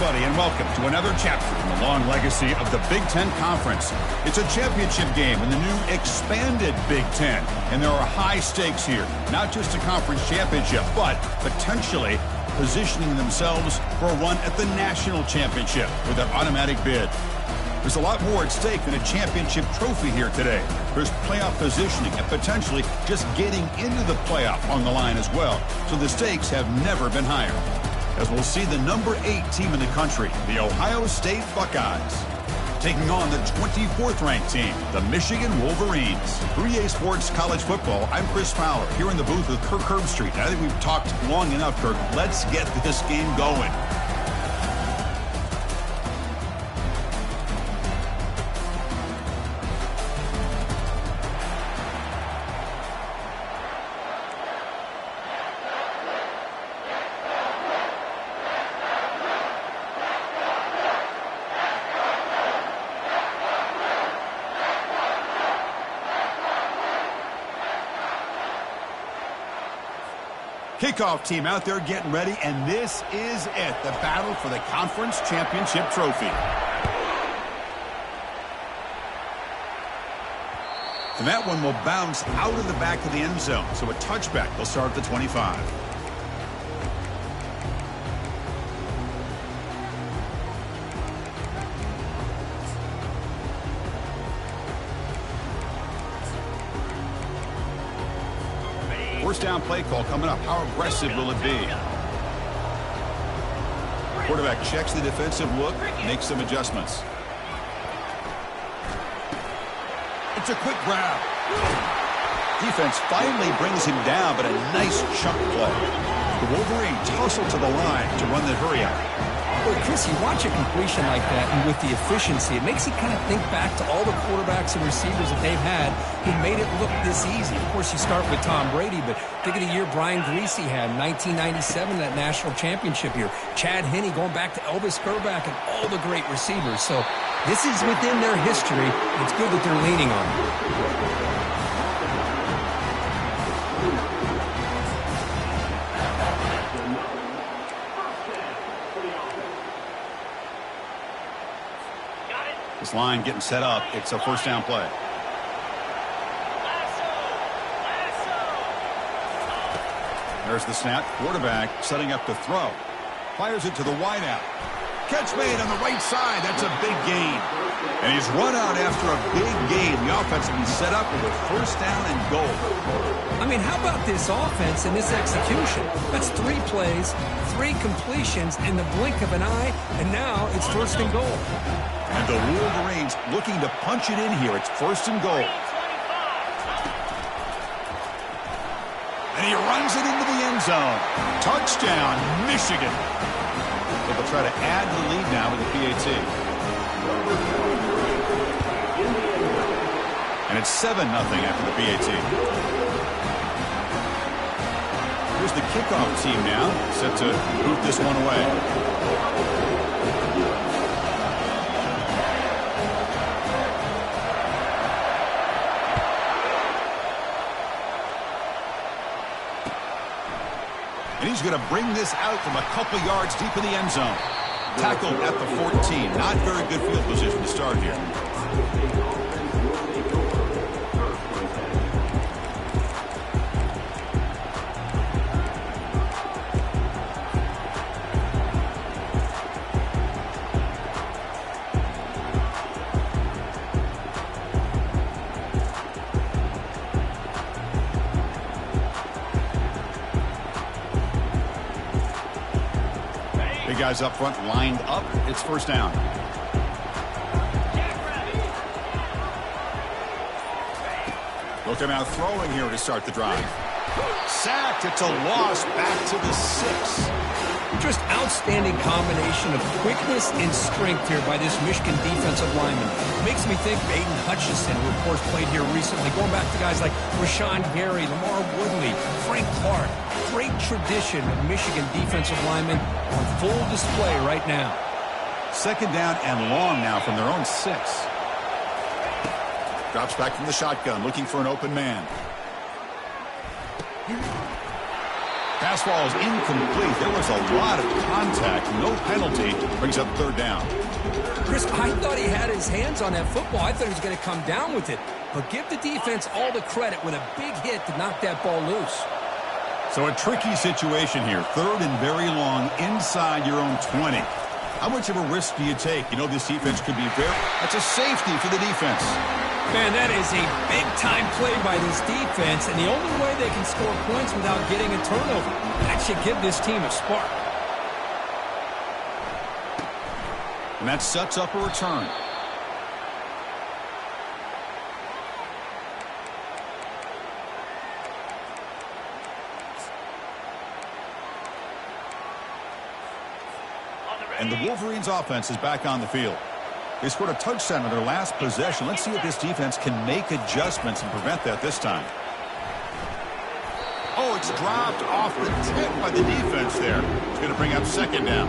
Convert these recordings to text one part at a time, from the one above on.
everybody, and welcome to another chapter in the long legacy of the Big Ten Conference. It's a championship game in the new expanded Big Ten, and there are high stakes here. Not just a conference championship, but potentially positioning themselves for a run at the national championship with an automatic bid. There's a lot more at stake than a championship trophy here today. There's playoff positioning and potentially just getting into the playoff on the line as well. So the stakes have never been higher. As we'll see the number 8 team in the country, the Ohio State Buckeyes, taking on the 24th ranked team, the Michigan Wolverines. For EA Sports College Football, I'm Chris Fowler, here in the booth with Kirk Herbstreit. I think we've talked long enough, Kirk. Let's get this game going. Kickoff team out there getting ready, and this is it, the battle for the conference championship trophy. And that one will bounce out of the back of the end zone, so a touchback will start at the 25. First down play call coming up. How aggressive will it be? Quarterback checks the defensive look, makes some adjustments. It's a quick grab. Defense finally brings him down, but a nice chunk play. The Wolverines tussle to the line to run the hurry out. Well, Chris, you watch a completion like that, and with the efficiency, it makes you kind of think back to all the quarterbacks and receivers that they've had who made it look this easy. Of course, you start with Tom Brady, but think of the year Brian Griese had in 1997, that national championship year. Chad Henne going back to Elvis Grbac and all the great receivers. So this is within their history. It's good that they're leaning on it. This line getting set up. It's a first down play. There's the snap. Quarterback setting up to throw. Fires it to the wideout. Catch made on the right side. That's a big gain. And he's run out after a big gain. The offense will be set up with a first down and goal. I mean, how about this offense and this execution? That's 3 plays, 3 completions in the blink of an eye, and now it's first and goal. And the Wolverines looking to punch it in here. It's first and goal. And he runs it into the end zone. Touchdown, Michigan. So they'll try to add to the lead now with the PAT. And it's 7-0 after the PAT. Here's the kickoff team now, set to boot this one away. And he's going to bring this out from a couple yards deep in the end zone. Tackled at the 14. Not very good field position to start here. Guys up front lined up. It's first down. Look out throwing here to start the drive. Sacked. It's a loss back to the 6. Just outstanding combination of quickness and strength here by this Michigan defensive lineman. Makes me think of Aiden Hutchinson, who of course played here recently. Going back to guys like Rashawn Gary, Lamar Woodley, Frank Clark. Great tradition of Michigan defensive linemen on full display right now. Second down and long now from their own 6. Drops back from the shotgun, looking for an open man. Pass ball is incomplete. There was a lot of contact. No penalty. Brings up third down. Chris, I thought he had his hands on that football. I thought he was going to come down with it. But give the defense all the credit when a big hit to knock that ball loose. So a tricky situation here. Third and very long inside your own 20. How much of a risk do you take? You know this defense could be very... That's a safety for the defense. Man, that is a big-time play by this defense, and the only way they can score points without getting a turnover. That should give this team a spark. And that sets up a return. And the Wolverines' offense is back on the field. They scored a touchdown on their last possession. Let's see if this defense can make adjustments and prevent that this time. Oh, it's dropped off the tip by the defense there. It's going to bring up second down.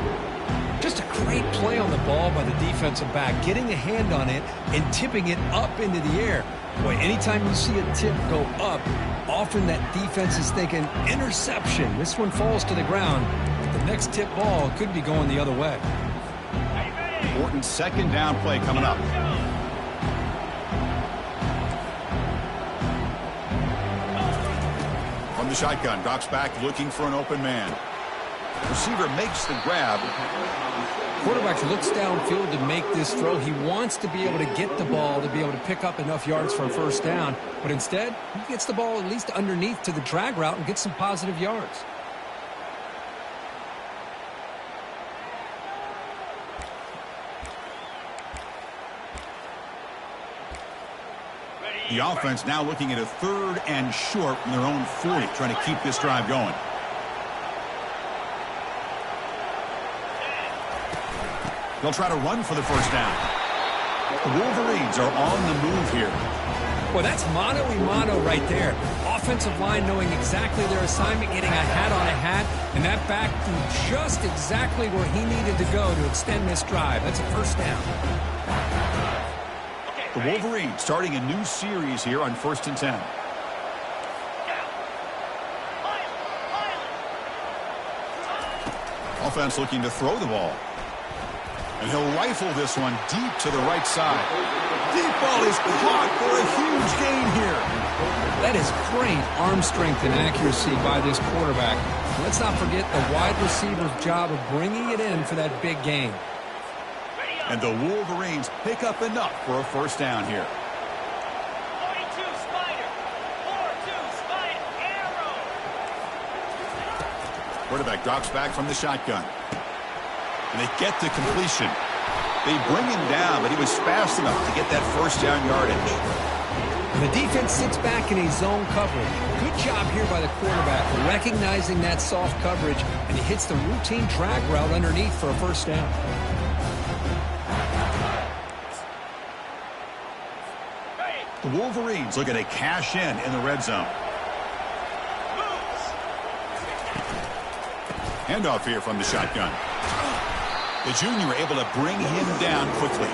Just a great play on the ball by the defensive back, getting a hand on it and tipping it up into the air. Boy, anytime you see a tip go up, often that defense is thinking interception. This one falls to the ground. The next tip ball could be going the other way. Important second down play coming up. From the shotgun, drops back looking for an open man. Receiver makes the grab. Quarterback looks downfield to make this throw. He wants to be able to get the ball to be able to pick up enough yards for a first down. But instead, he gets the ball at least underneath to the drag route and gets some positive yards. The offense now looking at a third and short from their own 40, trying to keep this drive going. They'll try to run for the first down. The Wolverines are on the move here. Well, that's mano-a-mano right there. Offensive line knowing exactly their assignment, getting a hat on a hat, and that back threw just exactly where he needed to go to extend this drive. That's a first down. The Wolverines starting a new series here on 1st and 10. Offense looking to throw the ball. And he'll rifle this one deep to the right side. Deep ball is caught for a huge gain here. That is great arm strength and accuracy by this quarterback. Let's not forget the wide receiver's job of bringing it in for that big gain. And the Wolverines pick up enough for a first down here. 42 Spider. 4-2 Spider. Arrow. Quarterback drops back from the shotgun. And they get the completion. They bring him down, but he was fast enough to get that first down yardage. The defense sits back in a zone coverage. Good job here by the quarterback recognizing that soft coverage, and he hits the routine drag route underneath for a first down. The Wolverines looking to cash in the red zone. Handoff here from the shotgun. The junior able to bring him down quickly.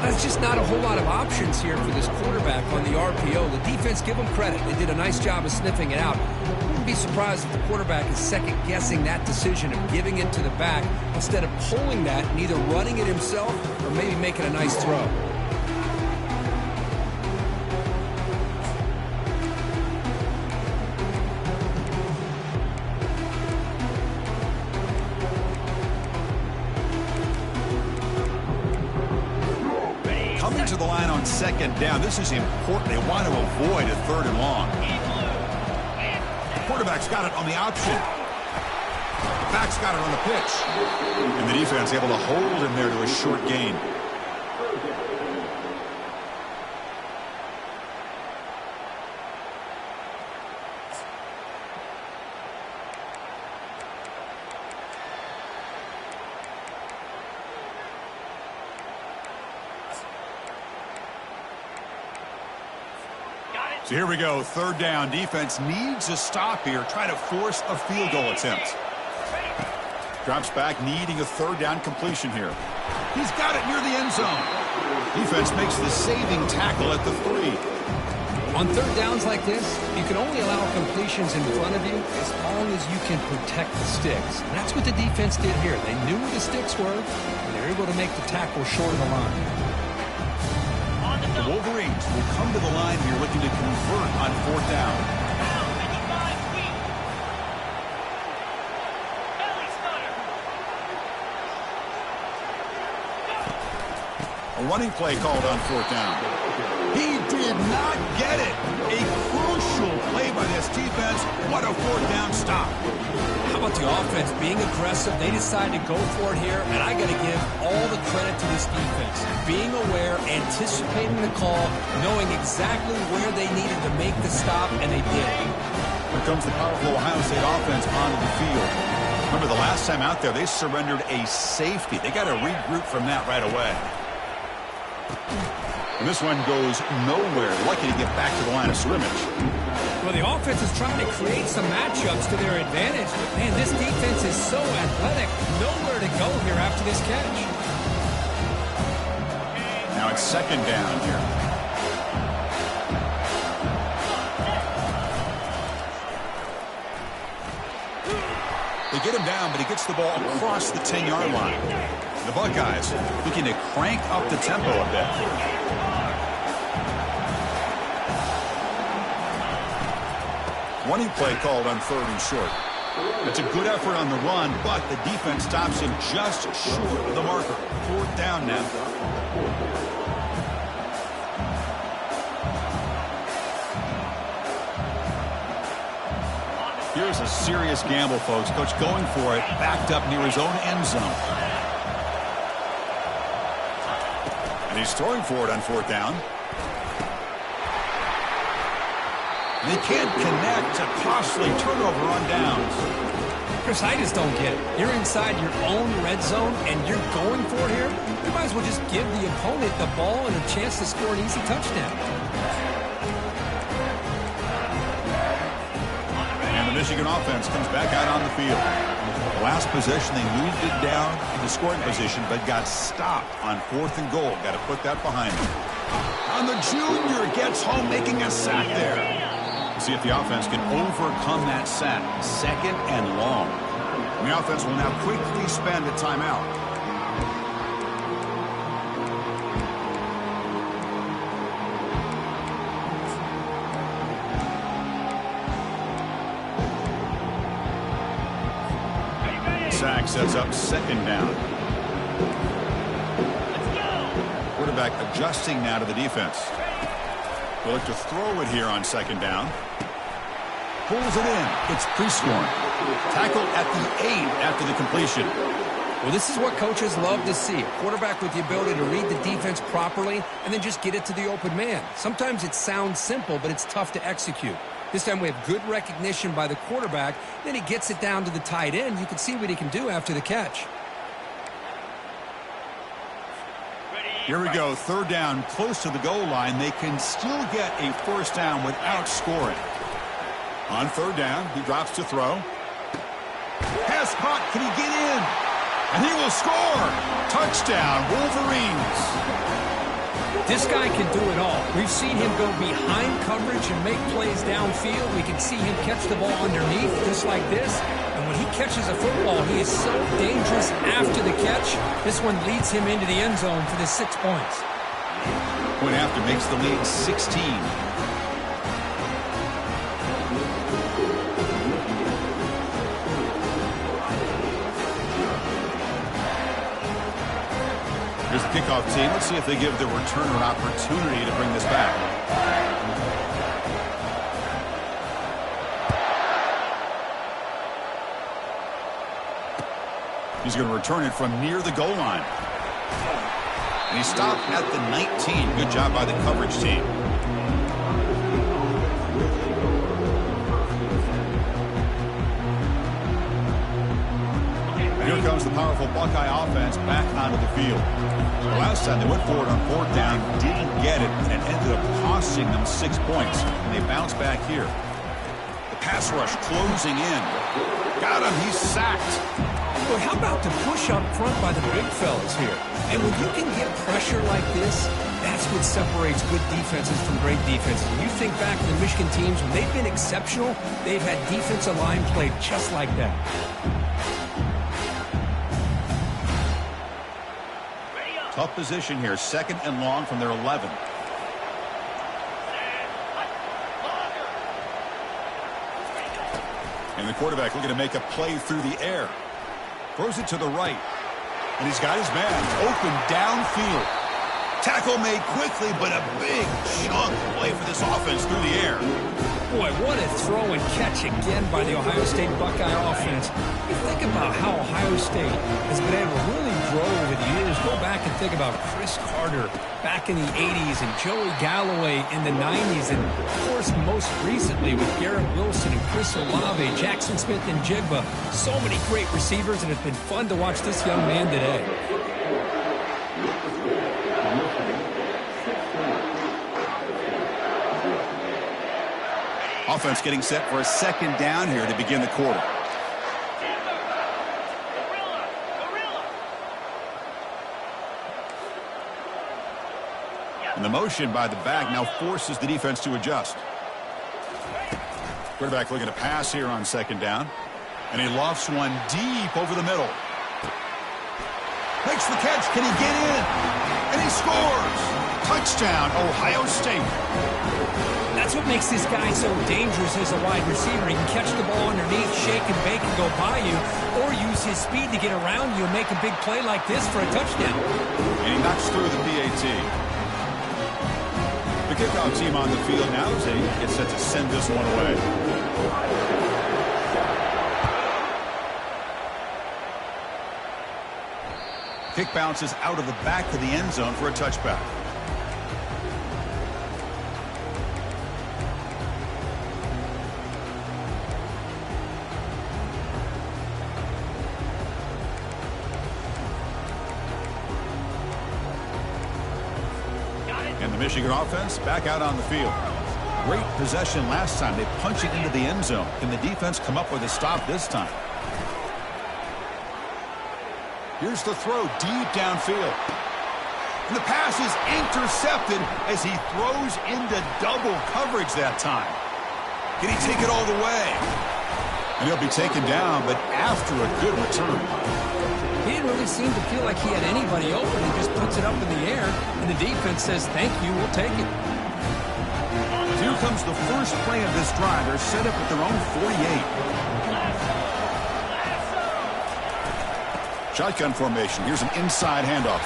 That's just not a whole lot of options here for this quarterback on the RPO. The defense, give them credit. They did a nice job of sniffing it out. I wouldn't be surprised if the quarterback is second-guessing that decision of giving it to the back instead of pulling that and either running it himself or maybe making a nice throw. To the line on second down. This is important. They want to avoid a third and long. Quarterback's got it on the option. Back's got it on the pitch. And the defense able to hold him there to a short gain. So here we go, third down. Defense needs a stop here. Try to force a field goal attempt. Drops back, needing a third down completion here. He's got it near the end zone. Defense makes the saving tackle at the 3. On third downs like this, you can only allow completions in front of you as long as you can protect the sticks. And that's what the defense did here. They knew where the sticks were, and they were able to make the tackle short of the line. The Wolverines will come to the line here looking to convert on fourth down. A running play called on fourth down. He did not get it. A crucial play by this defense. What a fourth down stop. How about the offense being aggressive? They decided to go for it here, and I got to give all the credit to this defense. Being aware, anticipating the call, knowing exactly where they needed to make the stop, and they did. Here comes the powerful Ohio State offense onto the field. Remember, the last time out there, they surrendered a safety. They got to regroup from that right away. And this one goes nowhere. Lucky to get back to the line of scrimmage. Well, the offense is trying to create some matchups to their advantage. But, man, this defense is so athletic. Nowhere to go here after this catch. Now it's second down here. They get him down, but he gets the ball across the 10-yard line. The Buckeyes looking to crank up the tempo a bit. Running play called on third and short. It's a good effort on the run, but the defense stops him just short of the marker. Fourth down now. Here's a serious gamble, folks. Coach going for it, backed up near his own end zone. And he's throwing for it on fourth down. They can't connect. A costly turnover on downs. Chris, I just don't get it. You're inside your own red zone, and you're going for it here? You might as well just give the opponent the ball and a chance to score an easy touchdown. And the Michigan offense comes back out on the field. The last possession, they moved it down into scoring position, but got stopped on fourth and goal. Got to put that behind them. And the junior gets home, making a sack there. See if the offense can overcome that sack. Second and long. And the offense will now quickly spend a timeout. Sack sets up second down. Quarterback adjusting now to the defense. We'll look to throw it here on second down. Pulls it in. It's Prescorn. Tackled at the 8 after the completion. Well, this is what coaches love to see. A quarterback with the ability to read the defense properly and then just get it to the open man. Sometimes it sounds simple, but it's tough to execute. This time we have good recognition by the quarterback. Then he gets it down to the tight end. You can see what he can do after the catch. Here we go. Third down, close to the goal line. They can still get a first down without scoring. On third down, he drops to throw. Pass caught. Can he get in? And he will score. Touchdown, Wolverines. This guy can do it all. We've seen him go behind coverage and make plays downfield. We can see him catch the ball underneath just like this. And when he catches a football, he is so dangerous after the catch. This one leads him into the end zone for the 6 points. Point after makes the lead 16. Here's the kickoff team. Let's see if they give the returner an opportunity to bring this back. He's going to return it from near the goal line. And he stopped at the 19. Good job by the coverage team. And here comes the powerful Buckeye offense back onto the field. The last time they went forward on fourth down, didn't get it, and it ended up costing them 6 points. And they bounce back here. The pass rush closing in. Got him. He's sacked. Well, how about the push up front by the big fellas here? And when you can get pressure like this, That's what separates good defenses from great defenses. When you think back to the Michigan teams, when they've been exceptional, they've had defensive line played just like that. Tough position here, 2nd and long from their 11. And the quarterback looking to make a play through the air. Throws it to the right. And he's got his man open downfield. Tackle made quickly, but a big chunk play for this offense through the air. Boy, what a throw and catch again by the Ohio State Buckeye offense. You think about how Ohio State has been able to really grow over the years. Go back and think about Chris Carter back in the 80s and Joey Galloway in the 90s. And, of course, most recently with Garrett Wilson and Chris Olave, Jackson Smith and Jigba. So many great receivers, and it's been fun to watch this young man today. Offense getting set for a 2nd down here to begin the quarter. And the motion by the back now forces the defense to adjust. Quarterback looking to pass here on 2nd down. And he lofts one deep over the middle. Makes the catch. Can he get in? And he scores. Touchdown, Ohio State. That's what makes this guy so dangerous as a wide receiver. He can catch the ball underneath, shake and bake and go by you, or use his speed to get around you and make a big play like this for a touchdown. And he knocks through the PAT. The kickoff team on the field now as they get set to send this one away. Kick bounces out of the back of the end zone for a touchback. And the Michigan offense back out on the field. Great possession last time. They punch it into the end zone. Can the defense come up with a stop this time? Here's the throw deep downfield. And the pass is intercepted as he throws into double coverage that time. Can he take it all the way? And he'll be taken down, but after a good return. He didn't really seem to feel like he had anybody open. He just puts it up in the air, and the defense says, thank you, we'll take it. Here comes the first play of this drive. They're set up at their own 48. Shotgun formation. Here's an inside handoff.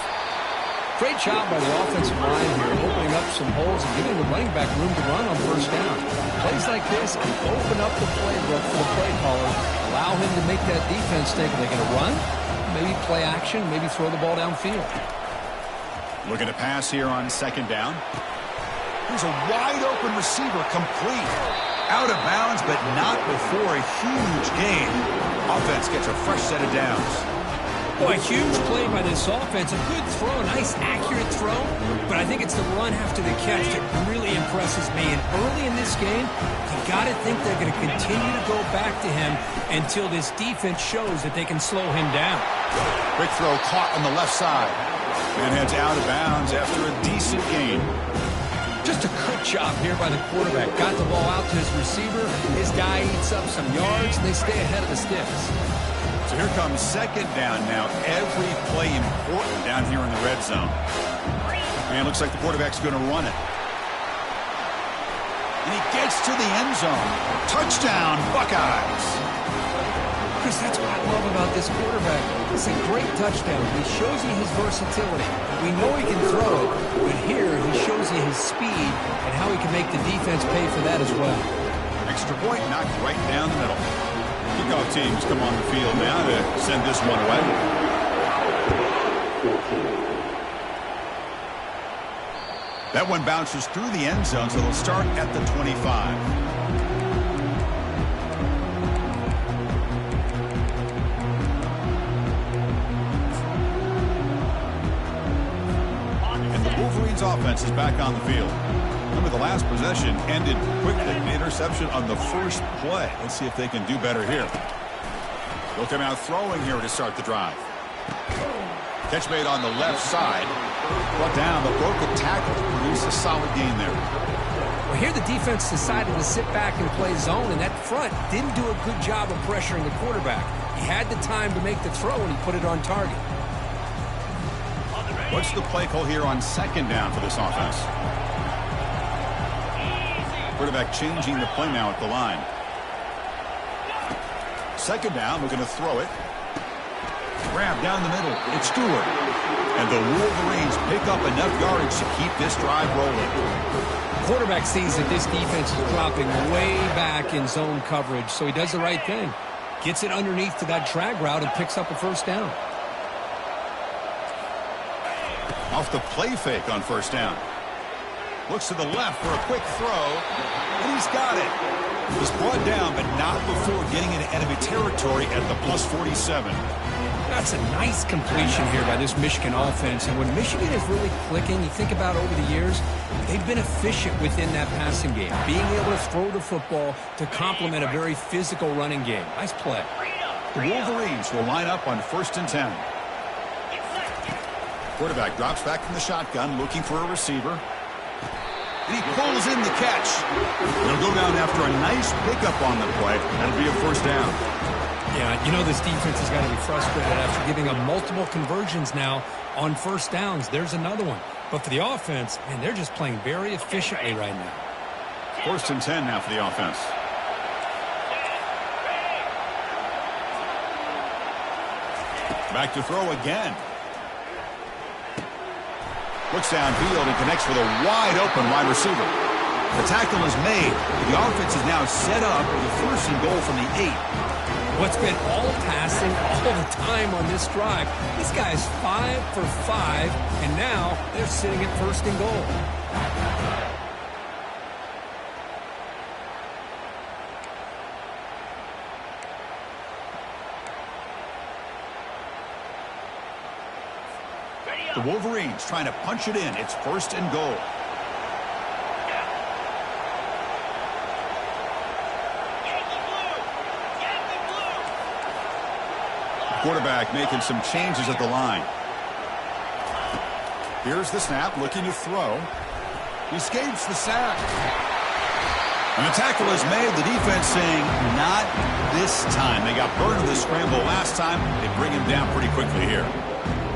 Great job by the offensive line here, opening up some holes and giving the running back room to run on 1st down. Plays like this can open up the playbook for the play caller, allow him to make that defense think, are they going to run? Maybe play action, maybe throw the ball downfield. Looking to pass here on 2nd down. Here's a wide open receiver, complete. Out of bounds, but not before a huge gain. Offense gets a fresh set of downs. Boy, huge play by this offense. A good throw, a nice accurate throw. But I think it's the run after the catch that really impresses me. And early in this game, you got to think they're going to continue to go back to him until this defense shows that they can slow him down. Quick throw caught on the left side. And heads out of bounds after a decent gain. Just a good job here by the quarterback. Got the ball out to his receiver. His guy eats up some yards, and they stay ahead of the sticks. So here comes 2nd down now. Every play important down here in the red zone. And it looks like the quarterback's going to run it. And he gets to the end zone. Touchdown, Buckeyes. Chris, that's what I love about this quarterback. It's a great touchdown. He shows you his versatility. We know he can throw, but here he shows you his speed and how he can make the defense pay for that as well. Extra point knocked right down the middle. Kickoff teams come on the field now to send this one away. That one bounces through the end zone, so they'll start at the 25. And the Wolverines offense is back on the field. Remember, the last possession ended quickly. An interception on the first play. Let's see if they can do better here. They'll come out throwing here to start the drive. Catch made on the left side. Brought down, but broke a tackle to produce a solid gain there. Well, here the defense decided to sit back and play zone, and that front didn't do a good job of pressuring the quarterback. He had the time to make the throw, and he put it on target. What's the play call here on second down for this offense? Quarterback changing the play now at the line. Second down, we're going to throw it. Grab down the middle. It's Stewart. And the Wolverines pick up enough yardage to keep this drive rolling. Quarterback sees that this defense is dropping way back in zone coverage, so he does the right thing. Gets it underneath to that drag route and picks up a first down. Off the play fake on first down. Looks to the left for a quick throw, and he's got it. Was brought down, but not before getting into enemy territory at the plus 47. That's a nice completion here by this Michigan offense. And when Michigan is really clicking, you think about over the years, they've been efficient within that passing game, being able to throw the football to complement a very physical running game. Nice play. The Wolverines will line up on 1st and 10. Quarterback drops back from the shotgun, looking for a receiver. And he pulls in the catch. He'll go down after a nice pickup on the play. That'll be a first down. Yeah, you know this defense has got to be frustrated after giving up multiple conversions now on first downs. There's another one. But for the offense, man, they're just playing very efficiently right now. 1st and 10 now for the offense. Back to throw again. Looks downfield and connects with a wide-open wide receiver. The tackle is made. The offense is now set up with a 1st and goal from the 8. What's been all passing all the time on this drive. This guy is 5 for 5, and now they're sitting at 1st and goal. The Wolverines trying to punch it in. It's 1st and goal. Quarterback making some changes at the line. Here's the snap, looking to throw. He escapes the sack. And the tackle is made. The defense saying, not this time. They got burned in the scramble last time. They bring him down pretty quickly here.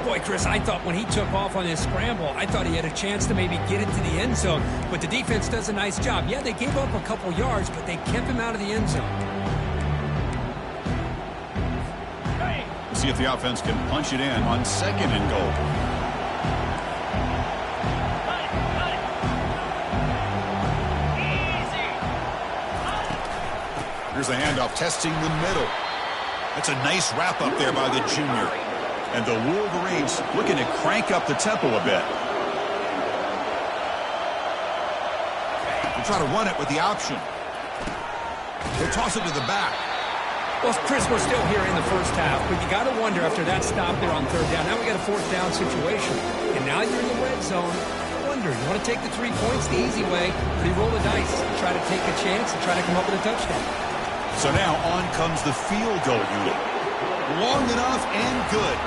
Boy, Chris, I thought when he took off on his scramble, I thought he had a chance to maybe get into the end zone. But the defense does a nice job. Yeah, they gave up a couple yards, but they kept him out of the end zone. See if the offense can punch it in on 2nd and goal. Here's the handoff, testing the middle. That's a nice wrap up there by the junior. And the Wolverines looking to crank up the tempo a bit. They'll try to run it with the option. They'll toss it to the back. Well, Chris, we're still here in the first half, but you got to wonder after that stop there on 3rd down. Now we got a 4th down situation, and now you're in the red zone. Wonder, you want to take the 3 points the easy way, but you roll the dice, try to take a chance, and try to come up with a touchdown. So now on comes the field goal unit. Long enough and good.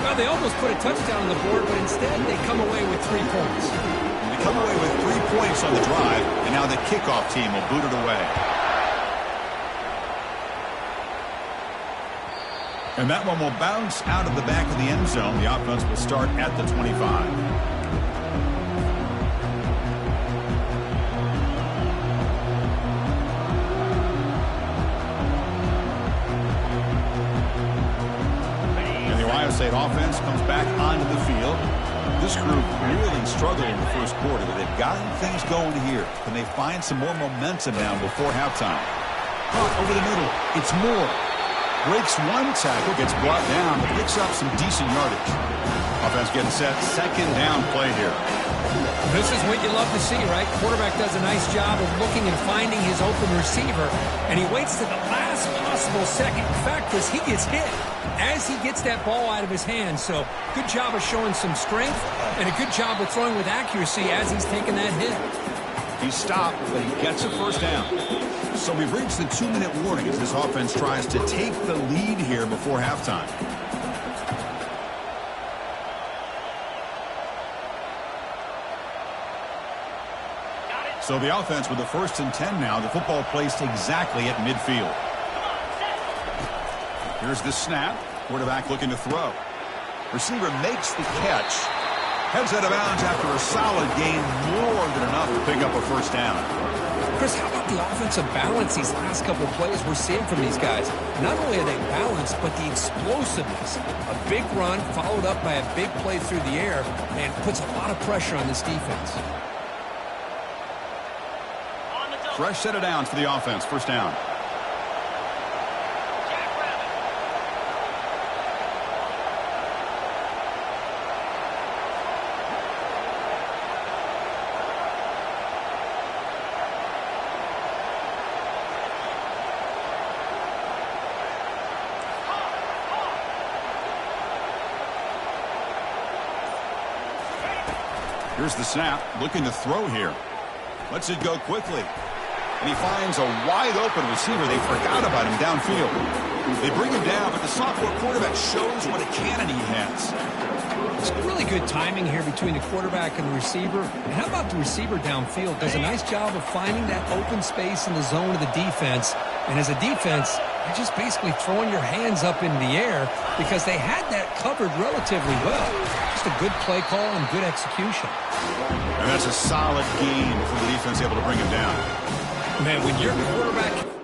Well, they almost put a touchdown on the board, but instead they come away with 3 points. And they come away with 3 points on the drive, and now the kickoff team will boot it away. And that one will bounce out of the back of the end zone. The offense will start at the 25. And the Ohio State offense comes back onto the field. This group really struggled in the first quarter, but they've gotten things going here. Can they find some more momentum now before halftime? Caught over the middle. It's Moore. Breaks one tackle, gets brought down, but picks up some decent yardage. Offense getting set, 2nd down play here. This is what you love to see, right? Quarterback does a nice job of looking and finding his open receiver, and he waits to the last possible second. In fact, Chris, he gets hit as he gets that ball out of his hands. So good job of showing some strength and a good job of throwing with accuracy as he's taking that hit. He stopped, but he gets a first down. So we've reached the 2-minute warning as this offense tries to take the lead here before halftime. So the offense with the 1st and 10 now. The football placed exactly at midfield. Here's the snap. Quarterback looking to throw. Receiver makes the catch. Heads out of bounds after a solid gain, more than enough to pick up a 1st down. Chris, how about the offensive balance these last couple of plays we're seeing from these guys? Not only are they balanced, but the explosiveness. A big run followed up by a big play through the air, and puts a lot of pressure on this defense. Fresh set of downs for the offense. 1st down. Here's the snap, looking to throw here. Lets it go quickly. And he finds a wide-open receiver. They forgot about him downfield. They bring him down, but the sophomore quarterback shows what a cannon he has. It's really good timing here between the quarterback and the receiver. And how about the receiver downfield? Does a nice job of finding that open space in the zone of the defense. And as a defense, you're just basically throwing your hands up in the air because they had that covered relatively well. Just a good play call and good execution. And that's a solid gain for the defense able to bring him down. Man, when your quarterback